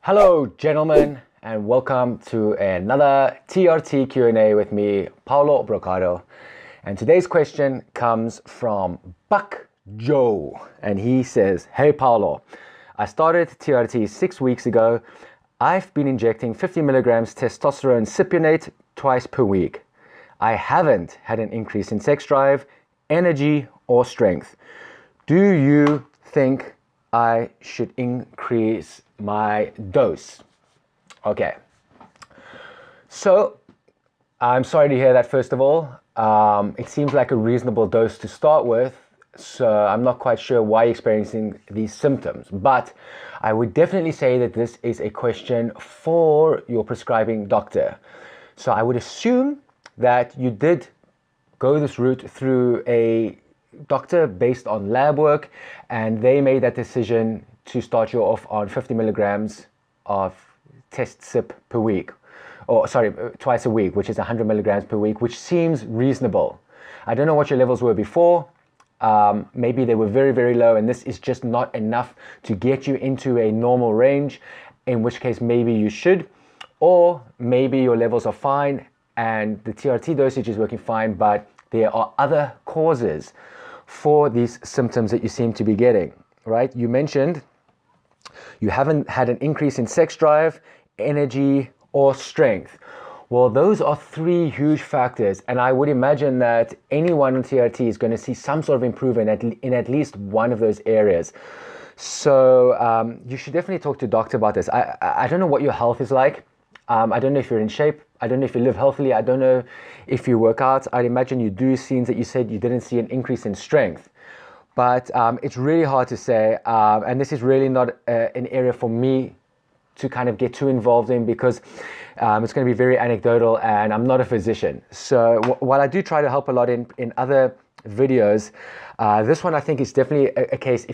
Hello gentlemen, and welcome to another TRT Q&A with me, Paulo Brocado. And today's question comes from Buck Joe, and he says, "Hey Paulo, I started TRT 6 weeks ago. I've been injecting 50 milligrams testosterone cypionate twice per week. I haven't had an increase in sex drive, energy, or strength. Do you think I should increase my dose?" Okay, so I'm sorry to hear that. First of all, it seems like a reasonable dose to start with, so I'm not quite sure why you're experiencing these symptoms, but I would definitely say that this is a question for your prescribing doctor. So I would assume that you did go this route through a doctor based on lab work, and they made that decision to start you off on 50 milligrams of test sip per week, or sorry, twice a week, which is 100 milligrams per week, which seems reasonable. I don't know what your levels were before. Maybe they were very, very low, and this is just not enough to get you into a normal range, in which case maybe you should, or maybe your levels are fine and the TRT dosage is working fine, but there are other causes for these symptoms that you seem to be getting, right? You mentioned you haven't had an increase in sex drive, energy, or strength. Well, those are three huge factors, and I would imagine that anyone on TRT is going to see some sort of improvement in at least one of those areas. So you should definitely talk to a doctor about this. I don't know what your health is like. I don't know if you're in shape. I don't know if you live healthily. I don't know if you work out. I'd imagine you do, since that you said you didn't see an increase in strength. But it's really hard to say, and this is really not an area for me to kind of get too involved in, because it's going to be very anecdotal, and I'm not a physician. So while I do try to help a lot in other videos, this one I think is definitely a case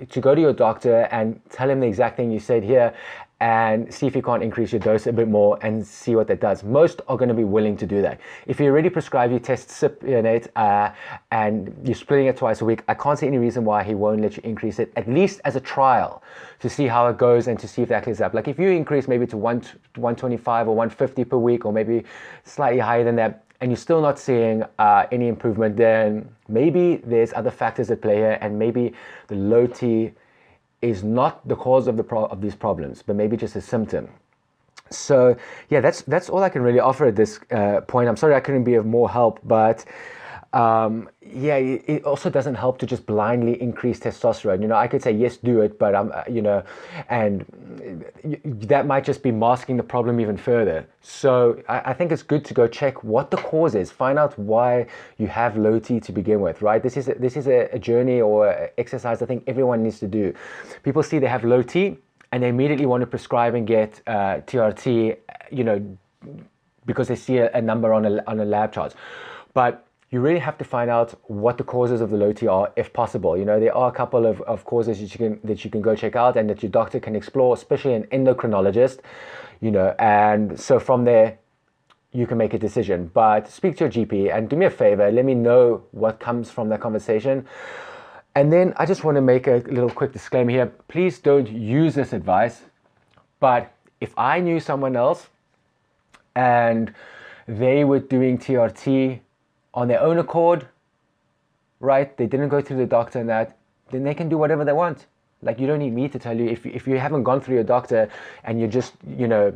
to go to your doctor and tell him the exact thing you said here, and see if you can't increase your dose a bit more and see what that does. Most are going to be willing to do that. If you already prescribe you Testosterone and you're splitting it twice a week, I can't see any reason why he won't let you increase it, at least as a trial, to see how it goes and to see if that clears up. Like if you increase maybe to 125 or 150 per week, or maybe slightly higher than that, and you're still not seeing any improvement, then maybe there's other factors at play here, and maybe the low T is not the cause of these problems, but maybe just a symptom. So yeah, that's all I can really offer at this point. I'm sorry I couldn't be of more help, but yeah, it also doesn't help to just blindly increase testosterone. You know, I could say yes, do it, but you know, and that might just be masking the problem even further. So I think it's good to go check what the cause is, find out why you have low T to begin with, right? This is a journey or exercise I think everyone needs to do. People see they have low T and they immediately want to prescribe and get TRT, you know, because they see a number on a lab chart. But you really have to find out what the causes of the low T are, if possible. You know, there are a couple of causes that you can go check out and that your doctor can explore, especially an endocrinologist, you know, and so from there you can make a decision. But speak to your GP and do me a favor, let me know what comes from that conversation. And then I just want to make a little quick disclaimer here. Please don't use this advice, but if I knew someone else and they were doing TRT on their own accord, right? They didn't go through the doctor and that, then they can do whatever they want. Like, you don't need me to tell you. If you haven't gone through your doctor and you're just, you know,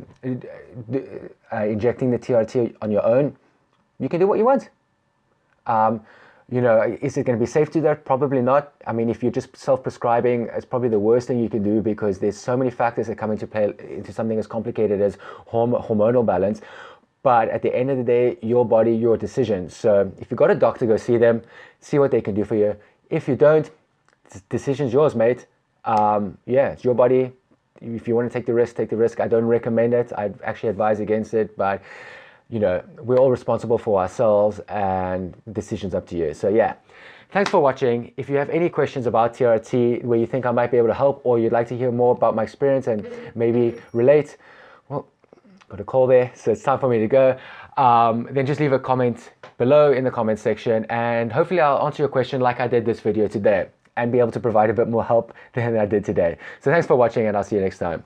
injecting the TRT on your own, you can do what you want. You know, is it going to be safe to do that? Probably not. I mean, if you're just self-prescribing, it's probably the worst thing you can do, because there's so many factors that come into play into something as complicated as hormonal balance. But at the end of the day, your body, your decision. So if you've got a doctor, go see them, see what they can do for you. If you don't, the decision's yours, mate. Yeah, it's your body. If you want to take the risk, take the risk. I don't recommend it. I actually advise against it. But, you know, we're all responsible for ourselves, and the decision's up to you. So yeah, thanks for watching. If you have any questions about TRT where you think I might be able to help, or you'd like to hear more about my experience and maybe relate, well, got a call there, so it's time for me to go. Then just leave a comment below in the comment section, and hopefully I'll answer your question like I did this video today, and be able to provide a bit more help than I did today. So thanks for watching, and I'll see you next time.